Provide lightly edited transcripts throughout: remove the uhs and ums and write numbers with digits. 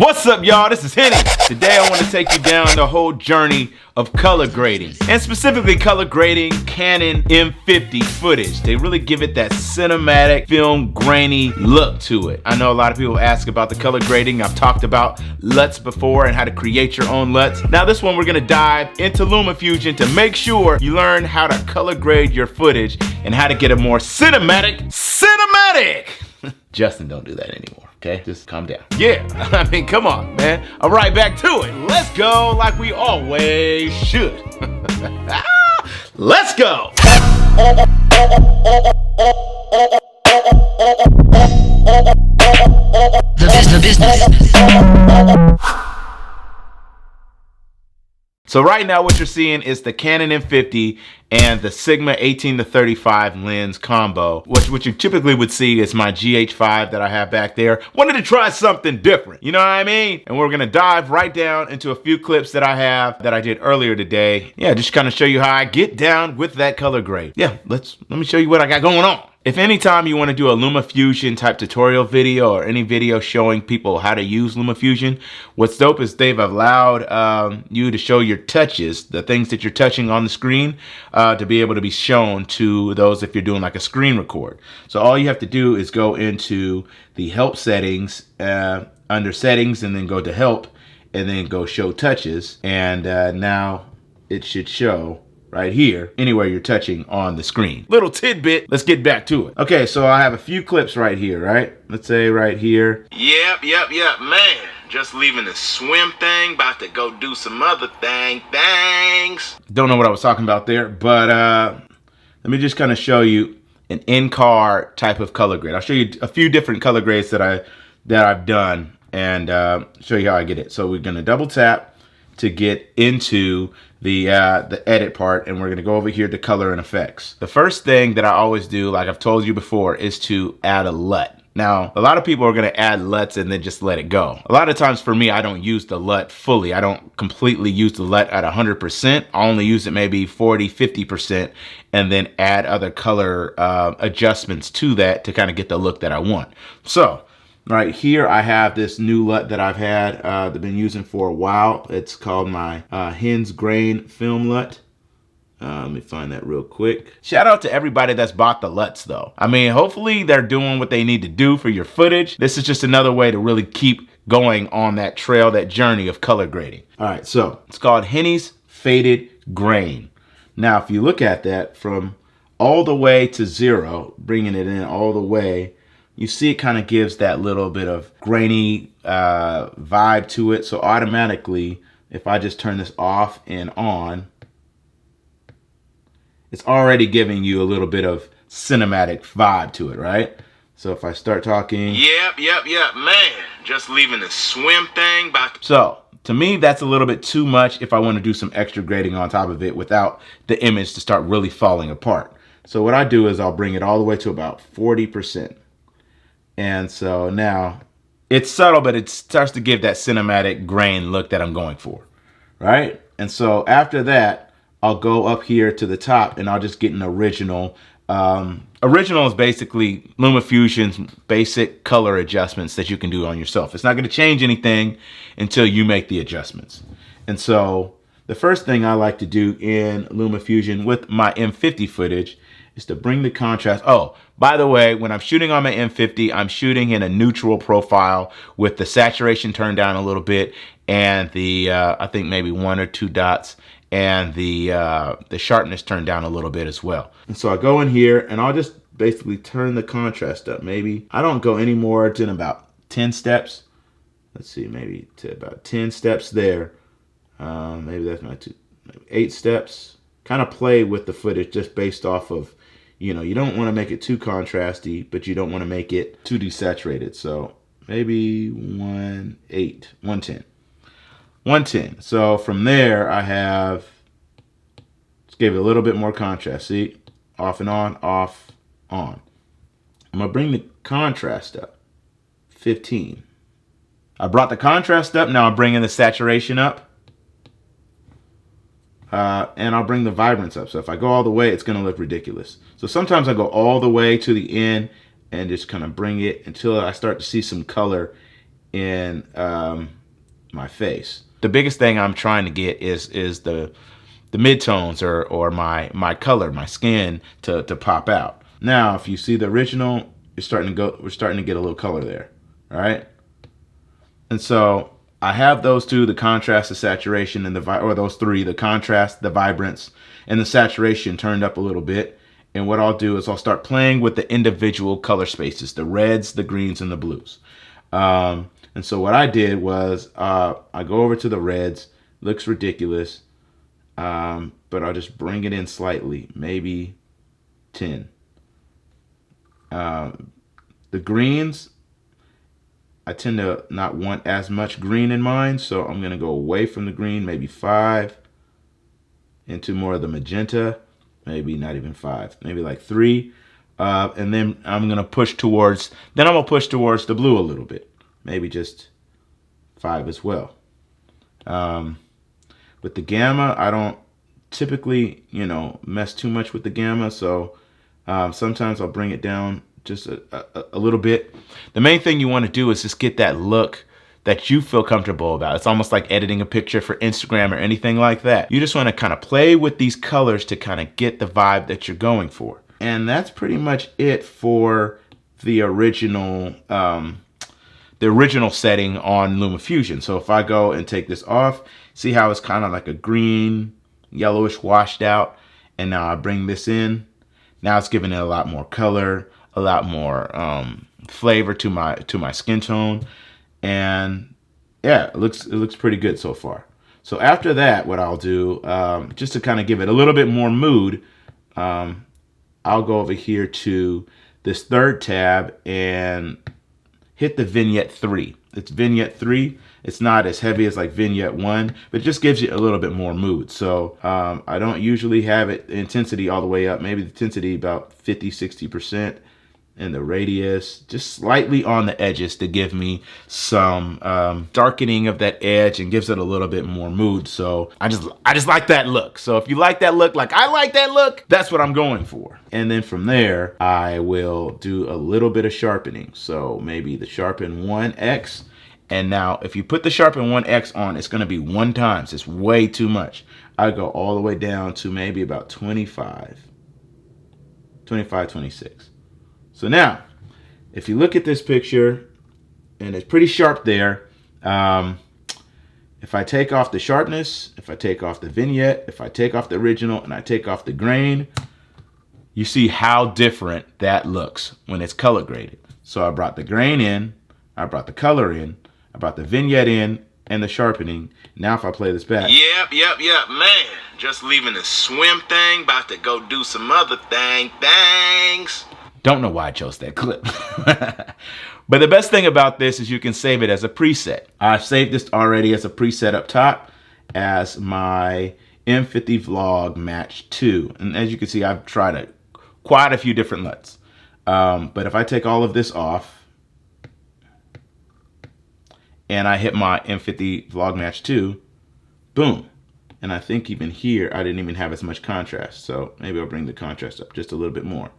What's up, y'all? This is Henny. Today I want to take you down the whole journey of color grading, and specifically color grading Canon M50 footage. They really give it that cinematic, film grainy look to it. I know a lot of people ask about the color grading. I've talked about LUTs before and how to create your own LUTs. Now this one we're gonna dive into LumaFusion to make sure you learn how to color grade your footage and how to get a more cinematic. Justin, don't do that anymore, okay? Just calm down. Yeah, I mean, come on, man. All right, back to it. Let's go like we always should. Let's go. The business. So right now what you're seeing is the Canon M50 and the Sigma 18-35 lens combo. What you typically would see is my GH5 that I have back there. Wanted to try something different, you know what I mean? And we're gonna dive right down into a few clips that I have that I did earlier today. Yeah, just kind of show you how I get down with that color grade. Yeah, let me show you what I got going on. If anytime you want to do a LumaFusion type tutorial video or any video showing people how to use LumaFusion, what's dope is they've allowed you to show your touches, the things that you're touching on the screen, to be able to be shown to those if you're doing like a screen record. So all you have to do is go into the help settings, under settings, and then go to help, and then go show touches, and now it should show right here, anywhere you're touching on the screen. Little tidbit, let's get back to it. Okay, so I have a few clips right here, right? Let's say right here. Yep, man. Just leaving the swim thing, about to go do some other things. Don't know what I was talking about there, but let me just kind of show you an in-car type of color grade. I'll show you a few different color grades that I've done, and show you how I get it. So we're gonna double tap to get into the edit part, and we're gonna go over here to color and effects. The first thing that I always do, like I've told you before, is to add a LUT. Now, a lot of people are gonna add LUTs and then just let it go. A lot of times for me, I don't use the LUT fully. I don't completely use the LUT at 100%. I only use it maybe 40, 50%, and then add other color adjustments to that to kind of get the look that I want. So, right here, I have this new LUT that I've had, that I've been using for a while. It's called my HENNYZ Grain Film LUT. Let me find that real quick. Shout out to everybody that's bought the LUTs though. I mean, hopefully they're doing what they need to do for your footage. This is just another way to really keep going on that trail, that journey of color grading. All right, so it's called HENNYZ Faded Grain. Now, if you look at that from all the way to 0, bringing it in all the way, you see it kind of gives that little bit of grainy vibe to it. So automatically, if I just turn this off and on, it's already giving you a little bit of cinematic vibe to it, right? So if I start talking. Yep, man. Just leaving the swim thing back. So to me, that's a little bit too much if I want to do some extra grading on top of it without the image to start really falling apart. So what I do is I'll bring it all the way to about 40%. And so now it's subtle, but it starts to give that cinematic grain look that I'm going for, right? And so after that, I'll go up here to the top and I'll just get an original. Original is basically LumaFusion's basic color adjustments that you can do on yourself. It's not going to change anything until you make the adjustments. And so the first thing I like to do in LumaFusion with my M50 footage is to bring the contrast. Oh, by the way, when I'm shooting on my M50, I'm shooting in a neutral profile with the saturation turned down a little bit, and the I think maybe 1 or 2 dots, and the sharpness turned down a little bit as well. And so I go in here and I'll just basically turn the contrast up. Maybe I don't go any more than about 10 steps. Let's see, maybe to about 10 steps there. Maybe that's not maybe 8 steps. Kind of play with the footage just based off of, you know, you don't want to make it too contrasty, but you don't want to make it too desaturated. So maybe 110. 110. So from there, I have, just gave it a little bit more contrast. See, off and on, off, on. I'm gonna bring the contrast up, 15. I brought the contrast up, now I'm bringing the saturation up. And I'll bring the vibrance up. So if I go all the way, it's gonna look ridiculous. So sometimes I go all the way to the end and just kind of bring it until I start to see some color in my face. The biggest thing I'm trying to get is the midtones or my color, my skin to pop out. Now, if you see the original, we're starting to get a little color there, all right? And so I have those two, the contrast, the saturation, and or those three, the contrast, the vibrance, and the saturation turned up a little bit. And what I'll do is I'll start playing with the individual color spaces, the reds, the greens, and the blues. And so what I did was I go over to the reds. Looks ridiculous, but I'll just bring it in slightly, maybe 10. The greens, I tend to not want as much green in mine, so I'm going to go away from the green, maybe 5, into more of the magenta, maybe not even 5, maybe like 3. And then I'm going to push towards the blue a little bit, maybe just 5 as well. With the gamma, I don't typically, mess too much with the gamma, so sometimes I'll bring it down just a little bit. The main thing you want to do is just get that look that you feel comfortable about. It's almost like editing a picture for Instagram or anything like that. You just want to kind of play with these colors to kind of get the vibe that you're going for. And that's pretty much it for the original setting on LumaFusion. So if I go and take this off, see how it's kind of like a green, yellowish washed out. And now I bring this in. Now it's giving it a lot more color, a lot more flavor to my skin tone, and yeah, it looks pretty good so far. So after that, what I'll do, just to kind of give it a little bit more mood, I'll go over here to this third tab and hit the Vignette 3. It's Vignette 3. It's not as heavy as like Vignette 1, but it just gives you a little bit more mood. So I don't usually have it intensity all the way up, maybe the intensity about 50-60%. And the radius just slightly on the edges to give me some darkening of that edge and gives it a little bit more mood. So I just like that look. So if you like that look like I like that look, that's what I'm going for. And then from there, I will do a little bit of sharpening. So maybe the Sharpen 1X. And now if you put the Sharpen 1X on, it's going to be 1 times. It's way too much. I go all the way down to maybe about 25, 26. So now, if you look at this picture, and it's pretty sharp there, if I take off the sharpness, if I take off the vignette, if I take off the original, and I take off the grain, you see how different that looks when it's color graded. So I brought the grain in, I brought the color in, I brought the vignette in, and the sharpening. Now if I play this back. Yep, man. Just leaving the swim thing, about to go do some other things. Don't know why I chose that clip. But the best thing about this is you can save it as a preset. I've saved this already as a preset up top as my M50 Vlog Match 2. And as you can see, I've tried quite a few different LUTs. But if I take all of this off and I hit my M50 Vlog Match 2, boom. And I think even here, I didn't even have as much contrast. So maybe I'll bring the contrast up just a little bit more.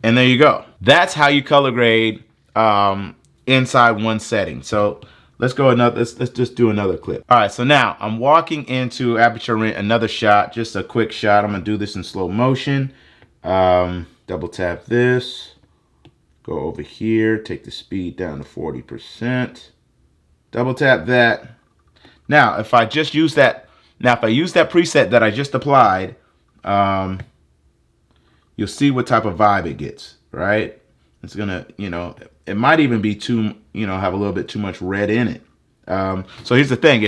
And there you go. That's how you color grade inside one setting. So let's just do another clip. All right, so now I'm walking into Aperture Rent, another shot, just a quick shot. I'm gonna do this in slow motion. Double tap this, go over here, take the speed down to 40%. Double tap that. Now, if I just use that, if I use that preset that I just applied, you'll see what type of vibe it gets, right? It's gonna, it might even be too, have a little bit too much red in it. So here's the thing,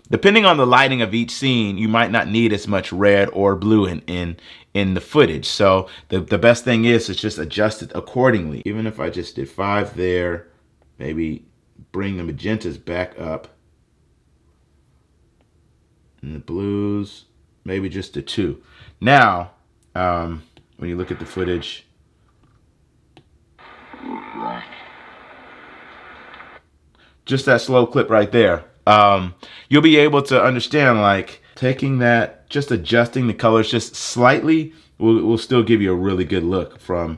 depending on the lighting of each scene, you might not need as much red or blue in the footage. So the best thing is just adjust it accordingly. Even if I just did 5 there, maybe bring the magentas back up. And the blues, maybe just a 2. Now, when you look at the footage, just that slow clip right there, you'll be able to understand, like, taking that, just adjusting the colors just slightly will still give you a really good look from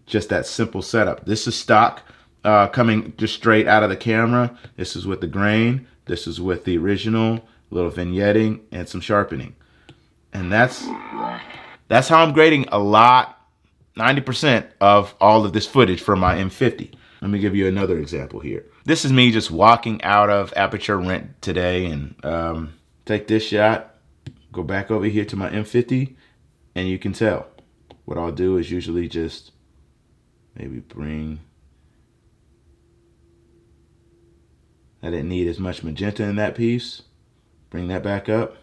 just that simple setup. This is stock. coming just straight out of the camera. This is with the grain. This is with the original, a little vignetting and some sharpening. And that's how I'm grading a lot, 90% of all of this footage from my M50. Let me give you another example here. This is me just walking out of Aperture Rent today, and take this shot, go back over here to my M50, and you can tell. What I'll do is usually just maybe bring, I didn't need as much magenta in that piece. Bring that back up.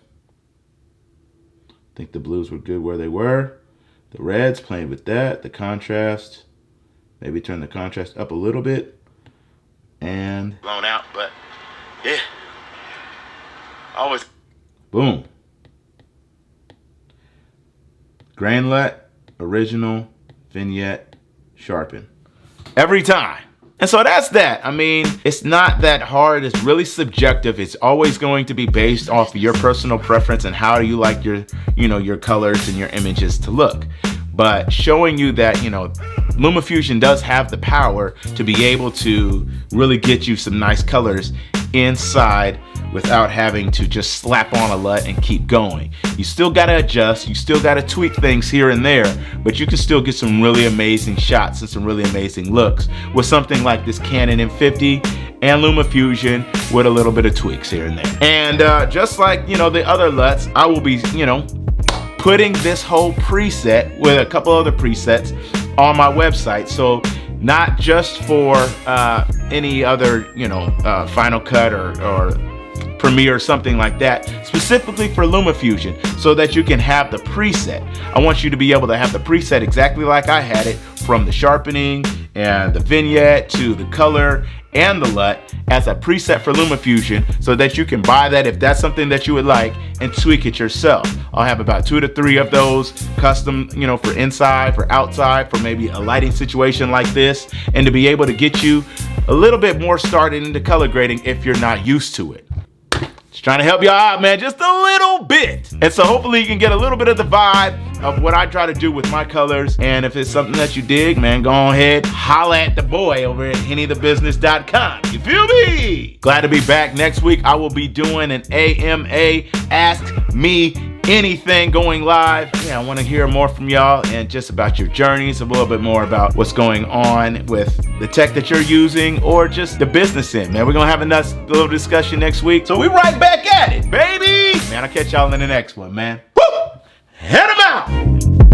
I think the blues were good where they were. The reds, playing with that, the contrast. Maybe turn the contrast up a little bit. And blown out, but yeah. Always. Boom. Grainlet, original, vignette, sharpen. Every time. And so that's that. I mean, it's not that hard. It's really subjective. It's always going to be based off of your personal preference and how do you like your, your colors and your images to look. But showing you that, LumaFusion does have the power to be able to really get you some nice colors inside without having to just slap on a LUT and keep going. You still gotta adjust, you still gotta tweak things here and there, but you can still get some really amazing shots and some really amazing looks with something like this Canon M50 and LumaFusion with a little bit of tweaks here and there. And just like, the other LUTs, I will be, putting this whole preset with a couple other presets on my website. So not just for any other, Final Cut or Premiere or something like that, specifically for LumaFusion, so that you can have the preset. I want you to be able to have the preset exactly like I had it, from the sharpening and the vignette to the color and the LUT as a preset for LumaFusion, so that you can buy that if that's something that you would like and tweak it yourself. I'll have about 2 to 3 of those custom, for inside, for outside, for maybe a lighting situation like this, and to be able to get you a little bit more started into color grading if you're not used to it. Just trying to help y'all out, man, just a little bit. And so hopefully you can get a little bit of the vibe of what I try to do with my colors. And if it's something that you dig, man, go ahead, holla at the boy over at HENNYTheBusiness.com. You feel me? Glad to be back. Next week, I will be doing an AMA Ask Me Anything going live. Yeah, I want to hear more from y'all and just about your journeys, a little bit more about what's going on with the tech that you're using or just the business end, man. We're going to have a nice little discussion next week. So we right back at it, baby. Man, I'll catch y'all in the next one, man. Woo! Head 'em out!